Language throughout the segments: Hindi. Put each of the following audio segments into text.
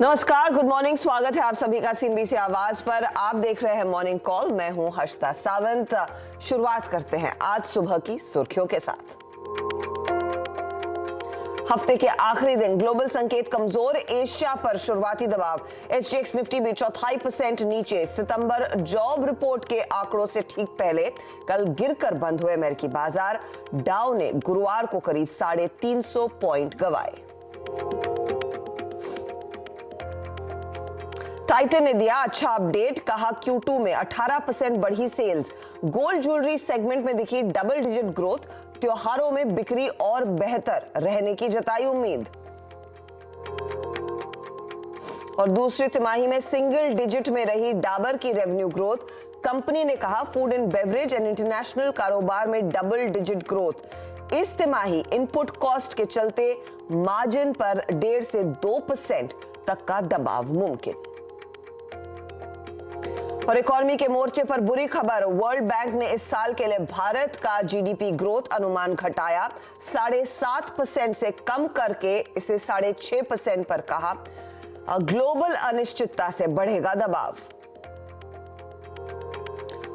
नमस्कार, गुड मॉर्निंग। स्वागत है आप सभी का सीएनबीसी आवाज पर। आप देख रहे हैं मॉर्निंग कॉल। मैं हूं हर्षिता सावंत। शुरुआत करते हैं आज सुबह की सुर्खियों के साथ। हफ्ते के आखिरी दिन ग्लोबल संकेत कमजोर, एशिया पर शुरुआती दबाव। एसजीएक्स निफ्टी भी 0.25% नीचे। सितंबर जॉब रिपोर्ट के आंकड़ों से ठीक पहले कल गिरकर बंद हुए अमेरिकी बाजार। डाउ ने गुरुवार को करीब 350 पॉइंट गंवाए। टाइटन ने दिया अच्छा अपडेट, कहा Q2 में 18% बढ़ी सेल्स। गोल्ड ज्वेलरी सेगमेंट में दिखी डबल डिजिट ग्रोथ। त्योहारों में बिक्री और बेहतर रहने की जताई उम्मीद। और दूसरी तिमाही में सिंगल डिजिट में रही डाबर की रेवेन्यू ग्रोथ। कंपनी ने कहा food and beverage and international कारोबार में डबल डिजिट ग्रोथ। इस तिमाही इनपुट कॉस्ट के चलते मार्जिन पर 1.5 से 2% तक का दबाव मुमकिन। और इकोनॉमी के मोर्चे पर बुरी खबर, वर्ल्ड बैंक ने इस साल के लिए भारत का जीडीपी ग्रोथ अनुमान घटाया। 7.5% से कम करके इसे 6.5% पर कहा। ग्लोबल अनिश्चितता से बढ़ेगा दबाव।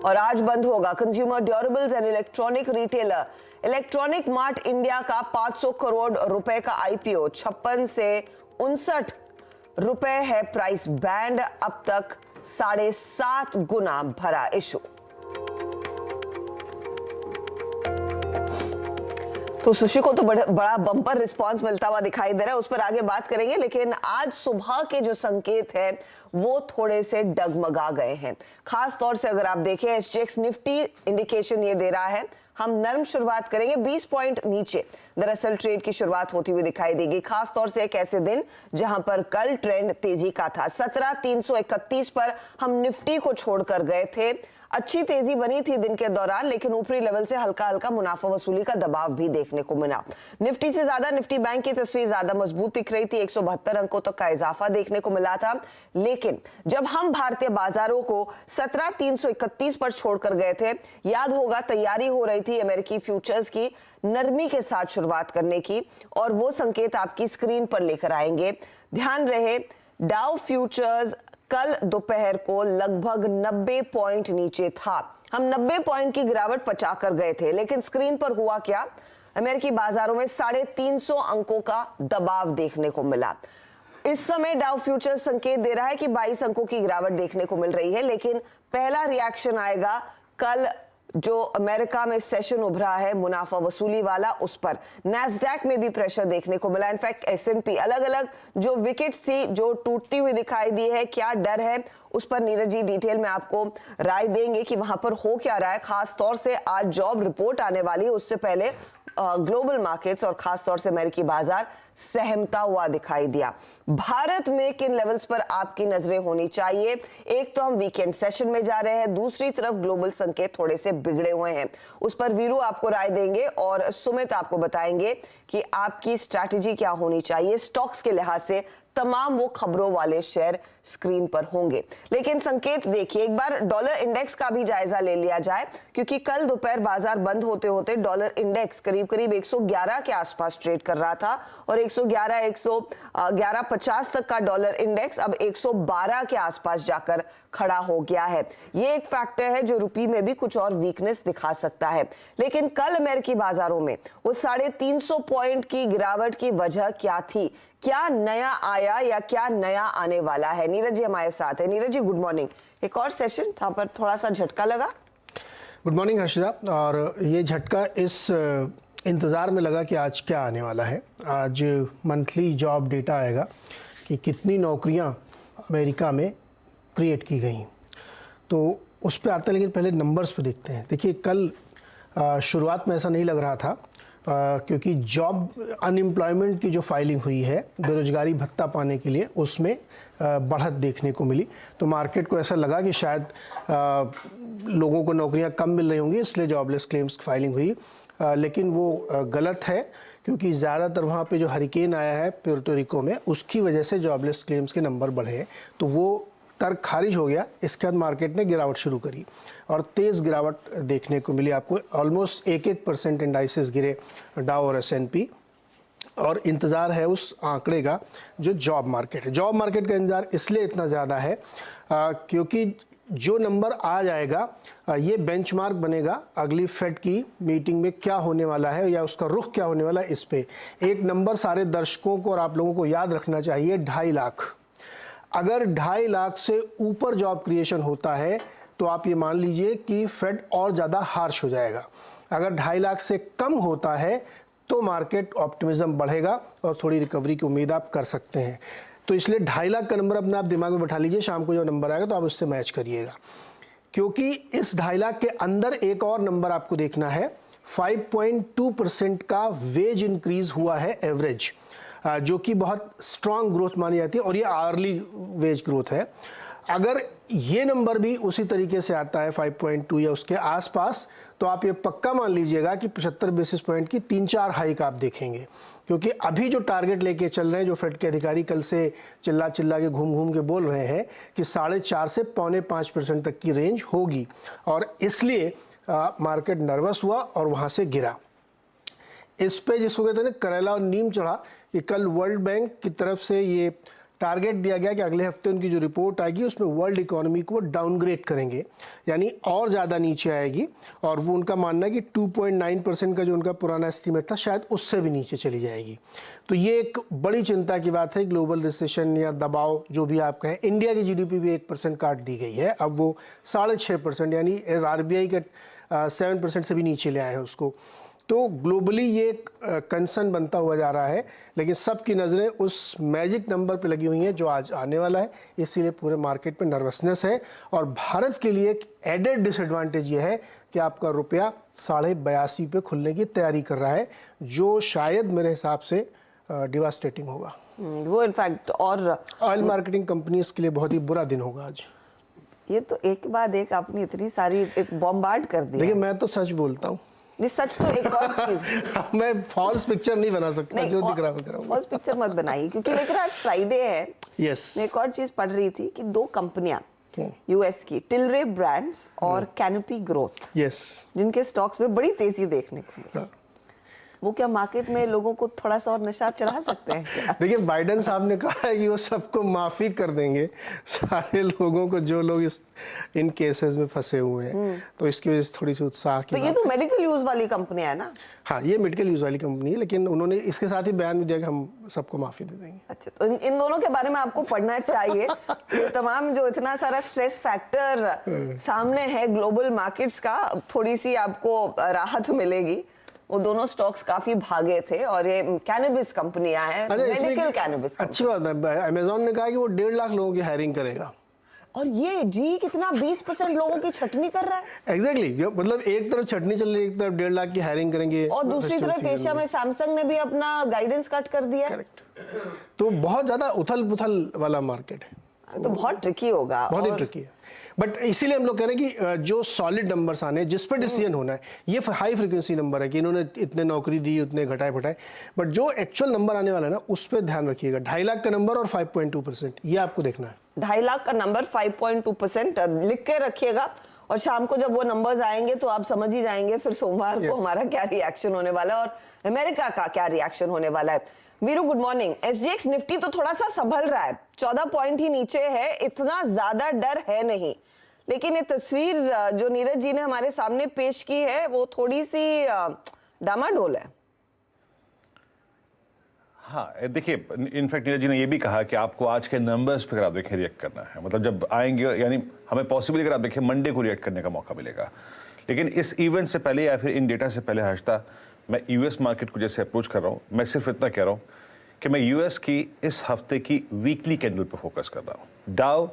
और आज बंद होगा consumer durables and electronic retailer. Electronic mart India का 500 करोड़ रुपए का आईपीओ। 56 से 59 रुपए है प्राइस बैंड। अब तक 7.5 गुना भरा इशू। तो सुशी को तो बड़ा बम्पर रिस्पांस मिलता हुआ दिखाई दे रहा है, उस पर आगे बात करेंगे। लेकिन आज सुबह के जो संकेत है वो थोड़े से डगमगा गए हैं। खास तौर से अगर आप देखें एसजीएक्स निफ्टी इंडिकेशन ये दे रहा है हम नरम शुरुआत करेंगे, 20 पॉइंट नीचे दरअसल ट्रेड की शुरुआत होती हुई दिखाई देगी। खास तौर से एक ऐसे दिन जहां पर कल ट्रेंड तेजी का था। 17,331 पर हम निफ्टी को छोड़कर गए थे। अच्छी तेजी बनी थी दिन के दौरान, लेकिन ऊपरी लेवल से हल्का हल्का मुनाफा वसूली का दबाव भी देखने को मिला। निफ्टी से ज्यादा निफ्टी बैंक की तस्वीर ज्यादा मजबूत दिख रही थी। 172 अंकों तक का इजाफा देखने को मिला था। लेकिन जब हम भारतीय बाजारों को 17,331 पर छोड़कर गए थे, याद होगा तैयारी हो रही थी अमेरिकी फ्यूचर्स की नरमी के साथ शुरुआत करने की, और वो संकेत आपकी स्क्रीन पर लेकर आएंगे। ध्यान रहे डाउ फ्यूचर्स कल दोपहर को लगभग 90 पॉइंट नीचे था। हम 90 पॉइंट की गिरावट पचा कर गए थे, लेकिन स्क्रीन पर हुआ क्या, अमेरिकी बाजारों में 350 अंकों का दबाव देखने को मिला। इस समय डाउ फ्यूचर्स संकेत दे रहा है कि 22 अंकों की गिरावट देखने को मिल रही है, लेकिन पहला रिएक्शन आएगा कल जो अमेरिका में सेशन उभरा है मुनाफा वसूली वाला, उस पर नैस्डैक में भी प्रेशर देखने को मिला। इनफैक्ट एसएनपी अलग अलग जो विकेट्स थी जो टूटती हुई दिखाई दी है, क्या डर है उस पर नीरज जी डिटेल में आपको राय देंगे कि वहां पर हो क्या रहा है। खास तौर से आज जॉब रिपोर्ट आने वाली है, उससे पहले ग्लोबल मार्केट्स और खास तौर से अमेरिकी बाजार सहमता हुआ दिखाई दिया। भारत में किन लेवल्स पर आपकी नजरें होनी चाहिए? एक तो हम वीकेंड सेशन में जा रहे हैं, दूसरी तरफ ग्लोबल संकेत थोड़े से बिगड़े हुए हैं, उस पर वीरू आपको राय देंगे और सुमित आपको बताएंगे कि आपकी स्ट्रैटेजी क्या होनी चाहिए। स्टॉक्स के लिहाज से तमाम वो खबरों वाले शेयर स्क्रीन पर होंगे, लेकिन संकेत देखिए। एक बार डॉलर इंडेक्स का भी जायजा ले लिया जाए, क्योंकि कल दोपहर बाजार बंद होते होते डॉलर इंडेक्स करीब 111 के आसपास ट्रेड कर रहा था, और 111.50 तक का डॉलर इंडेक्स अब 112 के आसपास जाकर खड़ा हो गया है। ये एक फैक्टर है जो रुपये में भी कुछ और वीकनेस दिखा सकता है। लेकिन कल अमेरिकी बाजारों में वो 350 पॉइंट की गिरावट की वजह क्या थी? क्या नया आया या क्या नया आने वाला है? नीरज जी हमारे साथ है। Neeraj ji good morning. एक और सेशन था पर थोड़ा सा झटका लगा। Good morning Harshita. और ये झटका इस इंतज़ार में लगा कि आज क्या आने वाला है। आज मंथली जॉब डेटा आएगा कि कितनी नौकरियां अमेरिका में क्रिएट की गई, तो उस पर आता है। लेकिन पहले नंबर्स पे देखते हैं। देखिए कल शुरुआत में ऐसा नहीं लग रहा था, क्योंकि जॉब अनएम्प्लॉयमेंट की जो फाइलिंग हुई है बेरोजगारी भत्ता पाने के लिए, उसमें बढ़त देखने को मिली। तो मार्केट को ऐसा लगा कि शायद लोगों को नौकरियां कम मिल रही होंगी, इसलिए जॉबलेस क्लेम्स की फाइलिंग हुई। लेकिन वो गलत है, क्योंकि ज़्यादातर वहाँ पे जो हरिकेन आया है प्यूर्टो रिको में, उसकी वजह से जॉबलेस क्लेम्स के नंबर बढ़े। तो वो तर्क खारिज हो गया। इसके बाद मार्केट ने गिरावट शुरू करी और तेज़ गिरावट देखने को मिली आपको। ऑलमोस्ट 1% इंडाइसेस गिरे, डाउ और एसएनपी। और इंतज़ार है उस आंकड़े का जो जॉब मार्केट है। जॉब मार्केट का इंतज़ार इसलिए इतना ज़्यादा है क्योंकि जो नंबर आ जाएगा ये बेंचमार्क बनेगा अगली फेड की मीटिंग में क्या होने वाला है या उसका रुख क्या होने वाला है। इस पे एक नंबर सारे दर्शकों को और आप लोगों को याद रखना चाहिए, 2.5 लाख। अगर 2.5 लाख से ऊपर जॉब क्रिएशन होता है तो आप ये मान लीजिए कि फेड और ज़्यादा हार्श हो जाएगा। अगर 2.5 लाख से कम होता है तो मार्केट ऑप्टिमिज्म बढ़ेगा और थोड़ी रिकवरी की उम्मीद आप कर सकते हैं। तो इसलिए 2.5 लाख का नंबर अपने आप दिमाग में बैठा लीजिए, शाम को जब नंबर आएगा तो आप उससे मैच करिएगा, क्योंकि इस 2.5 लाख के अंदर एक और नंबर आपको देखना है। 5.2% का वेज इंक्रीज हुआ है एवरेज, जो कि बहुत स्ट्रांग ग्रोथ मानी जाती है और ये आर्ली वेज ग्रोथ है। अगर ये नंबर भी उसी तरीके से आता है 5.2 या उसके आसपास, तो आप ये पक्का मान लीजिएगा कि 75 बेसिस पॉइंट की 3-4 हाइक आप देखेंगे, क्योंकि अभी जो टारगेट लेके चल रहे हैं, जो फेड के अधिकारी कल से चिल्ला के घूम के बोल रहे हैं कि 4.5 से 4.25% तक की रेंज होगी, और इसलिए मार्केट नर्वस हुआ और वहाँ से गिरा। इस पे जिसको कहते हैं ना करेला और नीम चढ़ा, कि कल वर्ल्ड बैंक की तरफ से ये टारगेट दिया गया कि अगले हफ्ते उनकी जो रिपोर्ट आएगी उसमें वर्ल्ड इकोनॉमी को डाउनग्रेड करेंगे, यानी और ज़्यादा नीचे आएगी, और वो उनका मानना है कि 2.9% का जो उनका पुराना एस्टीमेट था शायद उससे भी नीचे चली जाएगी। तो ये एक बड़ी चिंता की बात है। ग्लोबल रिसेशन या दबाव जो भी आप कहें, इंडिया की जीडीपी भी 1% काट दी गई है, अब वो 6.5%, यानी आरबीआई के 7% से भी नीचे ले आए हैं उसको। तो ग्लोबली ये एक कंसर्न बनता हुआ जा रहा है, लेकिन सबकी नज़रें उस मैजिक नंबर पे लगी हुई हैं जो आज आने वाला है, इसीलिए पूरे मार्केट में नर्वसनेस है। और भारत के लिए एक एडेड डिसएडवांटेज ये है कि आपका रुपया 82.5 पे खुलने की तैयारी कर रहा है, जो शायद मेरे हिसाब से डिवास्टेटिंग होगा। वो इनफैक्ट और ऑयल मार्केटिंग कंपनीज के लिए बहुत ही बुरा दिन होगा आज। ये तो एक के बाद एक आपने इतनी सारी एक बॉम्बार्ड कर दी। देखिए, मैं तो सच बोलता हूँ, ये सच तो एक और चीज मैं फॉल्स पिक्चर नहीं बना सकता, जो दिख रहा है फॉल्स पिक्चर मत बनाइए, क्योंकि लेकिन आज फ्राइडे है। यस। मैं एक और चीज पढ़ रही थी कि 2 कंपनियां यूएस की, टिलरे ब्रांड्स और कैनोपी ग्रोथ, यस, जिनके स्टॉक्स में बड़ी तेजी देखने को मिली, वो क्या मार्केट में लोगों को थोड़ा सा और नशा चढ़ा सकते हैं क्या? देखिए, बाइडेन साहब ने कहा है कि वो सबको माफ़ी कर देंगे, सारे लोगों को जो लोग इन केसेस में फंसे हुए हैं, तो इसकी वजह से थोड़ी सी उत्साह की। तो ये तो मेडिकल यूज वाली कंपनी है ना? हाँ, ये मेडिकल यूज वाली कंपनी है, लेकिन उन्होंने इसके साथ ही बयान भी दिया कि हम सबको माफ़ी दे देंगे। अच्छा, तो इन दोनों के बारे में आपको पढ़ना चाहिए। तो तमाम जो इतना सारा स्ट्रेस फैक्टर सामने है ग्लोबल मार्केट्स का, थोड़ी सी आपको राहत मिलेगी। वो दोनों स्टॉक्स काफी भागे थे, और ये कैनबिस कंपनियां हैं, मेडिकल कैनबिस। अच्छी बात है, अमेजोन ने कहा कि वो 1.5 लाख लोगों की हायरिंग करेगा, और ये जी कितना 20% लोगों की छटनी कर रहा है। एग्जैक्टली, मतलब एक तरफ छटनी चल रही है, एक तरफ 1.5 लाख की हायरिंग करेंगे, और दूसरी तरफ एशिया में सैमसंग ने भी अपना गाइडेंस कट कर दिया। करेक्ट। तो बहुत ज्यादा उथल पुथल वाला मार्केट है, तो बहुत ट्रिकी होगा, बहुत ही ट्रिकी है। बट इसीलिए हम लोग कह रहे हैं कि जो सॉलिड नंबर्स आने, जिस पर डिसीजन होना है, ये हाई फ्रीक्वेंसी नंबर है कि इन्होंने इतने नौकरी दी, उतने घटाए फटाए, बट जो एक्चुअल नंबर आने वाला है ना, उस पर ध्यान रखिएगा। 2.5 लाख का नंबर और 5.2%, ये आपको देखना है। 2.5 लाख का नंबर, 5.2% लिख के रखिएगा, और शाम को जब वो नंबर्स आएंगे तो आप समझ ही जाएंगे फिर सोमवार को हमारा क्या रिएक्शन होने वाला है और अमेरिका का क्या रिएक्शन होने वाला है। Veeru, good morning. SGX Nifty तो थोड़ा सा संभल रहा है, 14 पॉइंट ही नीचे है, इतना ज्यादा डर है नहीं, लेकिन ये तस्वीर जो नीरज जी ने हमारे सामने पेश की है वो थोड़ी सी डामाडोल है। हाँ, देखिए, इनफैक्ट नीरज जी ने ये भी कहा कि आपको आज के नंबर्स पे अगर आप देखें रिएक्ट करना है, मतलब जब आएंगे, यानी हमें पॉसिबली अगर आप देखें मंडे को रिएक्ट करने का मौका मिलेगा। लेकिन इस इवेंट से पहले या फिर इन डेटा से पहले हर्षदा, मैं यूएस मार्केट को जैसे अप्रोच कर रहा हूँ, मैं सिर्फ इतना कह रहा हूँ कि मैं यूएस की इस हफ्ते की वीकली कैंडल पर फोकस कर रहा हूँ। डाउ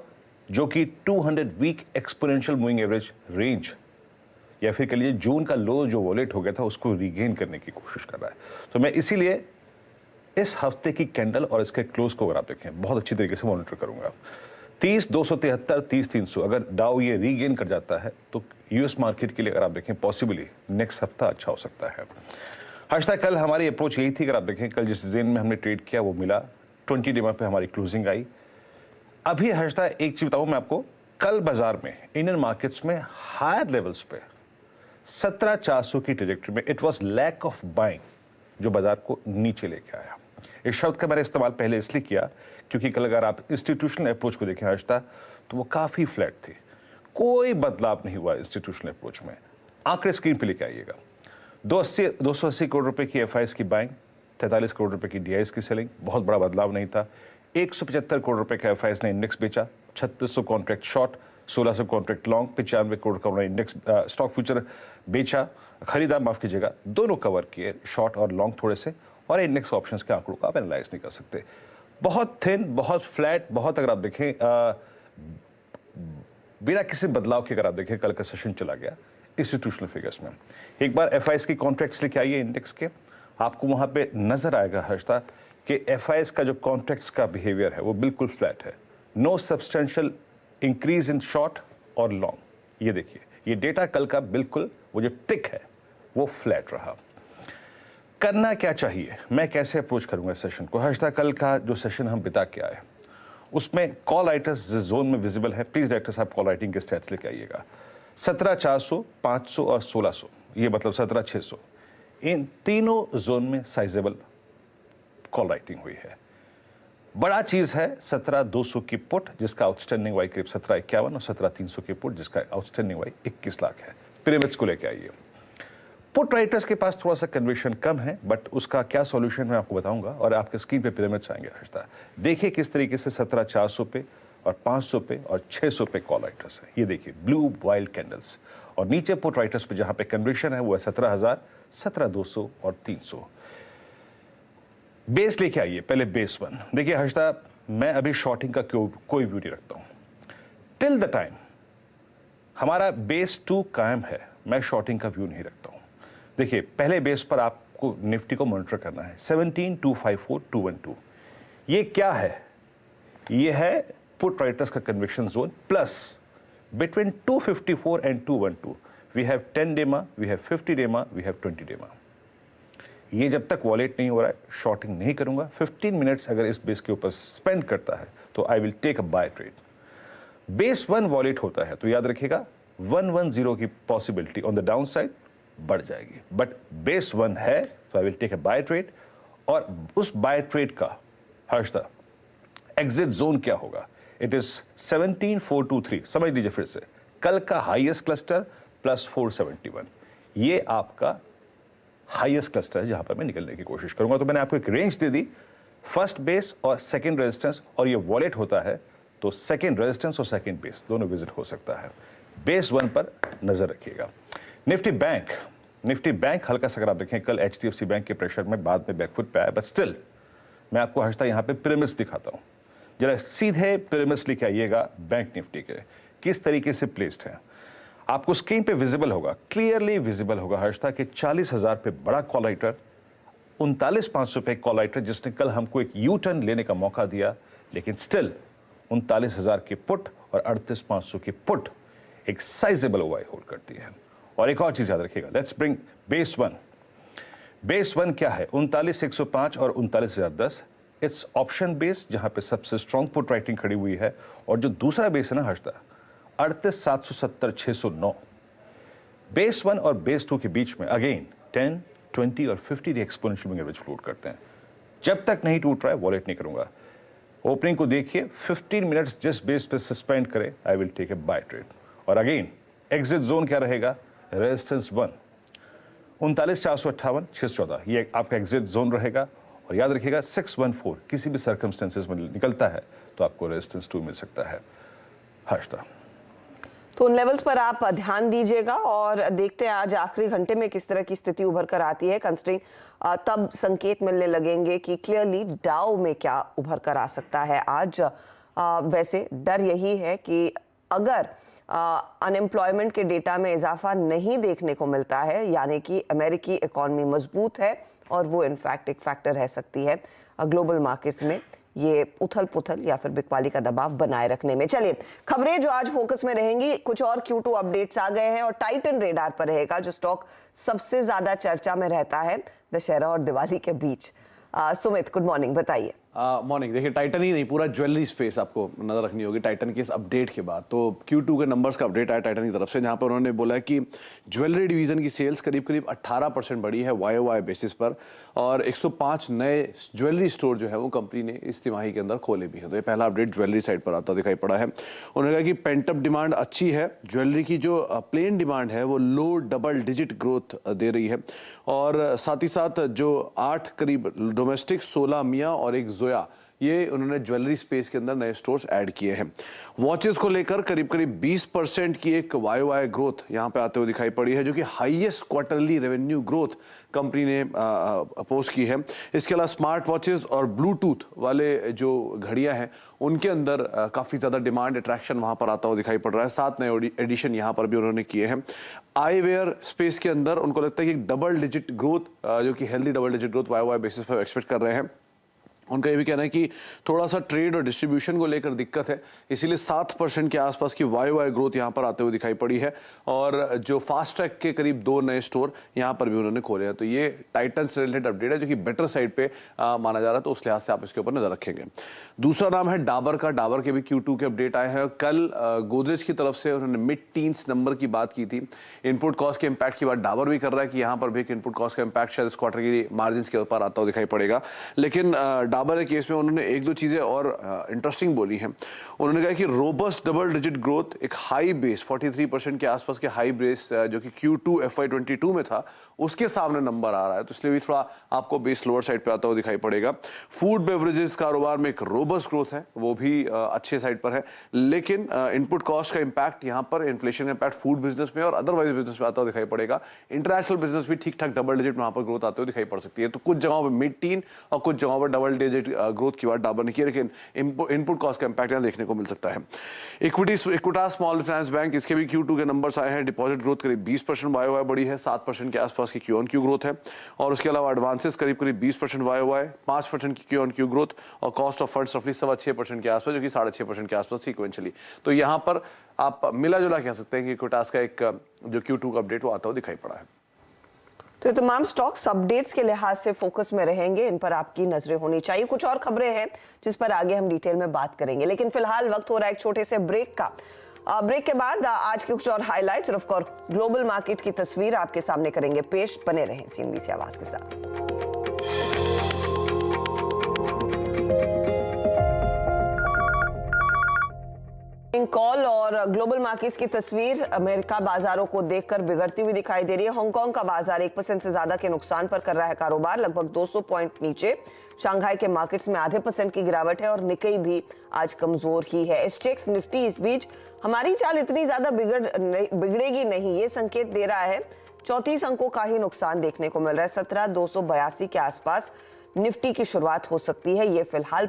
जो कि 200 week exponential moving average range, या फिर कह लीजिए जून का लो जो वॉलेट हो गया था, उसको रीगेन करने की कोशिश कर रहा है। तो मैं इसीलिए इस हफ्ते की कैंडल और इसके क्लोज को अगर आप देखें, बहुत अच्छी तरीके से मॉनिटर करूंगा। 30,273, 30,300 अगर डाउ ये रीगेन कर जाता है तो यूएस मार्केट के लिए अगर आप देखें पॉसिबली नेक्स्ट हफ्ता अच्छा हो सकता है। हर्षदा, कल हमारी अप्रोच यही थी, अगर आप देखें कल जिस जोन में हमने ट्रेड किया वो मिला, 20 डे पे हमारी क्लोजिंग आई। अभी हर्षदा एक चीज बताऊं मैं आपको, कल बाजार में इंडियन मार्केट्स में हायर लेवल्स पे 17,400 की ट्रेजेक्टरी में it was lack of buying, जो बाजार को नीचे लेके आया। इस शब्द का मैंने इस्तेमाल पहले इसलिए किया क्योंकि कल अगर आप इंस्टीट्यूशनल अप्रोच को देखें हर्षदा, तो वो काफ़ी फ्लैट थी, कोई बदलाव नहीं हुआ इंस्टीट्यूशनल अप्रोच में। आंकड़े स्क्रीन पे लेके आइएगा। 280 करोड़ रुपए की एफआईएस की बाइंग, 43 करोड़ रुपए की डीआईएस की सेलिंग, बहुत बड़ा बदलाव नहीं था। 175 करोड़ रुपए का एफआईएस ने इंडेक्स बेचा, 3600 contract short, 1600 contract long, 95 crore का उन्होंने इंडेक्स स्टॉक फ्यूचर बेचा, खरीदा, माफ कीजिएगा, दोनों कवर किए, शॉर्ट और लॉन्ग थोड़े से। और इंडेक्स ऑप्शंस के आंकड़ों का आप एनालाइज नहीं कर सकते, बहुत थिन, बहुत फ्लैट, बहुत, अगर आप देखें बिना किसी बदलाव के, अगर आप देखें कल का सेशन चला गया इंस्टीट्यूशनल फिगर्स में। एक बार एफआईएस की कॉन्ट्रैक्ट्स लेके आइए इंडेक्स के, आपको वहां पे नजर आएगा हर्षदा कि एफआईएस का जो कॉन्ट्रैक्ट्स का बिहेवियर है वो बिल्कुल फ्लैट है। No substantial increase in short और लॉन्ग। ये देखिए, ये डेटा कल का बिल्कुल, वो जो टिक है वो फ्लैट रहा। करना क्या चाहिए, मैं कैसे अप्रोच करूंगा इस सेशन को हर्षदा? कल का जो सेशन हम बिता के आए उसमें कॉल राइटर्स जिस जोन में विजिबल है, प्लीज राइटर्स आप कॉल राइटिंग के स्टैट्स लेके आइएगा। 17,400, 500 और 1600, ये मतलब 17,600, इन तीनों जोन में साइजेबल कॉल राइटिंग हुई है। बड़ा चीज है 17,200 की पुट जिसका आउटस्टैंडिंग वाई करीब 17,51 और 17,300 की पुट जिसका आउटस्टैंडिंग वाई 21 लाख है। पिरामिड्स को लेके आइए। पुट राइटर्स के पास थोड़ा सा कन्विक्शन कम है, बट उसका क्या सॉल्यूशन मैं आपको बताऊंगा और आपके स्क्रीन पे पिरामिड्स आएंगे हर्षदा। देखिए किस तरीके से 17,400 पे और 500 पे और 600 पे कॉल राइटर्स है। ये देखिए ब्लू वाइल्ड कैंडल्स, और नीचे पुट राइटर्स पे जहां पे कन्विक्शन है वो है 17,000, 17,200 और 300। बेस लेके आइए पहले, बेस 1 देखिए हर्षदा, मैं अभी शॉर्टिंग का कोई व्यू नहीं रखता हूं टिल द टाइम हमारा बेस 2 कायम है, मैं शॉर्टिंग का व्यू नहीं रखता हूं। देखिए पहले बेस पर आपको निफ्टी को मॉनिटर करना है 17,254,212। ये क्या है? ये है पुट राइटर्स का conviction zone plus between 254 and 212 we have 10 DEMA, we have 50 डेमा, वी हैव 20 डेमा। ये जब तक वॉलेट नहीं हो रहा है शॉर्टिंग नहीं करूंगा। 15 मिनट्स अगर इस बेस के ऊपर स्पेंड करता है तो I will take a buy trade. Base 1 violate होता है तो याद रखिएगा 110 की possibility on the down side बढ़ जाएगी, बट बेस 1 है तो I will take a buy trade. और उस बाय ट्रेड का हर्षदा एग्जिट जोन क्या होगा? It is 17,423। समझ लीजिए फिर से, कल का हाईएस्ट क्लस्टर प्लस 471, ये आपका हाईएस्ट क्लस्टर है जहां पर मैं निकलने की कोशिश करूंगा। तो मैंने आपको एक रेंज दे दी, फर्स्ट बेस और सेकंड रेजिस्टेंस, और ये वॉलेट होता है तो सेकंड रेजिस्टेंस और सेकंड बेस दोनों विजिट हो सकता है। बेस 1 पर नजर रखिएगा। निफ्टी बैंक हल्का सा अगर आप देखें कल एचडीएफसी बैंक के प्रेशर में बाद में बैकफुट पे आया, बट स्टिल मैं आपको हर्षदा यहाँ पे पिरामिड्स दिखाता हूँ। जरा सीधे पिरामिड्स लेके आइएगा बैंक निफ्टी के, किस तरीके से प्लेस्ड है आपको स्क्रीन पे विजिबल होगा, क्लियरली विजिबल होगा हर्षदा के 40,000 पे बड़ा कॉल राइटर, 39,500 पे कॉल राइटर जिसने कल हमको एक यू टर्न लेने का मौका दिया, लेकिन स्टिल 39,000 की पुट और 38,500 की पुट एक साइजेबल ओवाई होल्ड करती है। और एक और चीज याद रखिएगा, लेट्स ब्रिंग बेस 1। बेस 1 क्या है? 39,105 और 39,010। इट्स ऑप्शन बेस जहां पे सबसे स्ट्रॉन्ग पुट राइटिंग खड़ी हुई है, और जो दूसरा बेस है ना हर्षदा 38,770, 609। बेस 1 और बेस 2 के बीच में अगेन 10, 20 और 50 day exponential moving average float करते हैं। जब तक नहीं टूट रहा है वॉलेट नहीं करूंगा। ओपनिंग को देखिए, 15 मिनट्स जिस बेस पे सस्पेंड करे I will take a buy trade. और अगेन एग्जिट जोन क्या रहेगा? रेजिस्टेंस 1 39,458, 614, ये आपका एग्जिट जोन रहेगा। और याद रखिएगा 614 किसी भी सर्कमस्टेंसेस में निकलता है तो आपको रेजिस्टेंस 2 मिल सकता है हर्षदा। तो उन लेवल्स पर आप ध्यान दीजिएगा और देखते हैं आज आखिरी घंटे में किस तरह की स्थिति उभर कर आती है। कंस्ट्रेंट तब संकेत मिलने लगेंगे कि क्लियरली डाउ में क्या उभर कर आ सकता है आज। वैसे डर यही है कि अगर अनएम्प्लॉयमेंट के डेटा में इजाफा नहीं देखने को मिलता है, यानी कि अमेरिकी इकॉनमी मजबूत है और वो इनफैक्ट एक फैक्टर रह सकती है ग्लोबल मार्केट्स में ये उथल पुथल या फिर बिकवाली का दबाव बनाए रखने में। चलिए खबरें जो आज फोकस में रहेंगी, कुछ और Q2 अपडेट्स आ गए हैं और टाइटन रेडार पर रहेगा जो स्टॉक सबसे ज्यादा चर्चा में रहता है दशहरा और दिवाली के बीच। सुमित, गुड मॉर्निंग, बताइए। मॉर्निंग। देखिए टाइटन ही नहीं, पूरा ज्वेलरी स्पेस आपको नजर रखनी होगी टाइटन के इस अपडेट के बाद। तो Q2 के नंबर्स का अपडेट आया टाइटन की तरफ से, जहां पर उन्होंने बोला कि ज्वेलरी डिवीजन की सेल्स करीब 18% बढ़ी है YOY बेसिस पर, और 105 नए ज्वेलरी स्टोर जो है वो कंपनी ने इस तिमाही के अंदर खोले भी हैं। तो ये पहला अपडेट ज्वेलरी साइड पर आता दिखाई पड़ा है। उन्होंने कहा कि पेंटअप डिमांड अच्छी है, ज्वेलरी की जो प्लेन डिमांड है वो लो डबल डिजिट ग्रोथ दे रही है, और साथ ही साथ जो 8 करीब डोमेस्टिक, 16 मिया और एक जोया, ये उन्होंने ज्वेलरी स्पेस के अंदर नए स्टोर्स ऐड किए हैं। वॉचेस को लेकर करीब 20% की एक YOY ग्रोथ यहां पे आते हुए दिखाई पड़ी है, जो कि highest quarterly revenue growth company ने पोस्ट की है। इसके अलावा स्मार्ट वॉचेस और ब्लूटूथ वाले जो घड़ियां हैं उनके अंदर काफ़ी ज़्यादा डिमांड अट्रैक्शन वहां पर आता हुआ दिखाई पड़ रहा है। 7 नए एडिशन यहां पर भी उन्होंने किए हैं। आईवेयर स्पेस के अंदर उनको लगता है कि डबल डिजिट ग्रोथ, जो कि healthy double digit growth YOY basis पर एक्सपेक्ट कर रहे हैं। उनका ये भी कहना है कि थोड़ा सा ट्रेड और डिस्ट्रीब्यूशन को लेकर दिक्कत है, इसीलिए 7% के आसपास की YOY ग्रोथ यहाँ पर आते हुए दिखाई पड़ी है, और जो फास्ट ट्रैक के करीब 2 नए स्टोर यहाँ पर भी उन्होंने खोले हैं। तो ये टाइटन से रिलेटेड अपडेट है, जो कि बेटर साइड पे माना जा रहा है, तो उस लिहाज से आप इसके ऊपर नजर रखेंगे। दूसरा नाम है डाबर का। डाबर के भी Q2 के अपडेट आए हैं। कल गोदरेज की तरफ से उन्होंने मिड टीन्स नंबर की बात की थी। इनपुट कॉस्ट के इंपैक्ट की बात डाबर भी कर रहा है कि यहाँ पर भी एक इनपुट कॉस्ट का इंपैक्ट शायद इस क्वार्टर की मार्जिन के ऊपर आता हुआ दिखाई पड़ेगा। लेकिन डाबर के केस में उन्होंने 1-2 चीजें और इंटरेस्टिंग बोली हैं। उन्होंने कहा कि रोबस्ट डबल डिजिट ग्रोथ, एक हाई बेस 43% के आसपास के हाई बेस जो कि Q2 FY22 में था, उसके सामने नंबर आ रहा है, तो इसलिए भी थोड़ा आपको बेस लोअर साइड पे आता हुआ दिखाई पड़ेगा। फूड बेवरेजेस कारोबार में एक रोबस्ट ग्रोथ है, वो भी अच्छे साइड पर है, लेकिन इनपुट कॉस्ट का इंपैक्ट यहाँ पर, इन्फ्लेशन का इंपैक्ट फूड बिजनेस में और अदरवाइज बिजनेस में आता हुआ दिखाई पड़ेगा। इंटरनेशनल बिजनेस भी ठीक ठाक डबल डिजिट वहां पर ग्रोथ आते हुए दिखाई पड़ सकती है। तो कुछ जगहों पर मिड टीन और कुछ जगहों पर डबल डिजिट ग्रोथ की बात डाबर ने की, लेकिन इनपुट कॉस्ट का इंपैक्ट यहाँ देखने को मिल सकता है। इक्विटास स्मॉल फाइनेंस बैंक, इसके भी Q2 के नंबर्स आए हैं। डिपॉजिट ग्रोथ करीब 20% YOY बढ़ी है, 7% के आसपास की Q-on-Q ग्रोथ है, और उसके अलावा एडवांसेस करीब 20% YOY, 5% की Q-on-Q ग्रोथ, और कॉस्ट ऑफ फंड्स रफली 6.25% के आसपास, जो कि 6.5% के आसपास सीक्वेंशियली। तो यहाँ पर आप मिला जुला कह सकते हैं कि इक्विटास का एक जो Q2 का अपडेट वो आता हुआ दिखाई पड़ा है। तो ये तमाम स्टॉक्स अपडेट्स के लिहाज से फोकस में रहेंगे, इन पर आपकी नजरें होनी चाहिए। कुछ और खबरें हैं जिस पर आगे हम डिटेल में बात करेंगे, लेकिन फिलहाल वक्त हो रहा है एक छोटे से ब्रेक का। ब्रेक के बाद आज के कुछ और हाइलाइट्स और ऑफ कोर्स ग्लोबल मार्केट की तस्वीर आपके सामने करेंगे पेश। बने रहें CNBC आवाज के साथ। कॉल और ग्लोबल मार्केट्स की तस्वीर अमेरिका बाजारों को देखकर बिगड़ती हुई दिखाई दे रही है। हांगकांग का बाजार 1% से ज्यादा के नुकसान पर कर रहा है कारोबार, लगभग 200 पॉइंट नीचे। शंघाई के मार्केट्स में आधे % की गिरावट है और निकेई भी आज कमजोर ही है। एसटेक्स निफ्टी इस बीच हमारी चाल इतनी ज्यादा बिगड़ेगी नहीं, ये संकेत दे रहा है। 34 अंकों का ही नुकसान देखने को मिल रहा है। 17,282 के आसपास निफ्टी की शुरुआत हो सकती है, ये फिलहाल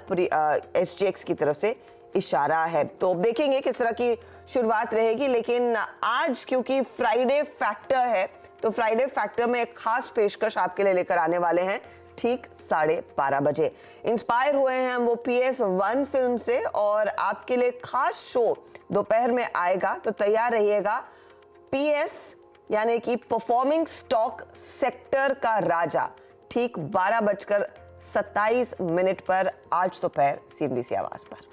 एसजेएक्स की तरफ से इशारा है। तो देखेंगे किस तरह की शुरुआत रहेगी, लेकिन आज क्योंकि फ्राइडे फैक्टर है, तो फ्राइडे फैक्टर में एक खास पेशकश आपके लिए लेकर आने वाले हैं ठीक 12:30 बजे। इंस्पायर हुए हैं वो PS1 फिल्म से, और आपके लिए खास शो दोपहर में आएगा, तो तैयार रहिएगा। PS यानी कि परफॉर्मिंग स्टॉक सेक्टर का राजा, ठीक 12:27 पर आज दोपहर CNBC आवाज पर।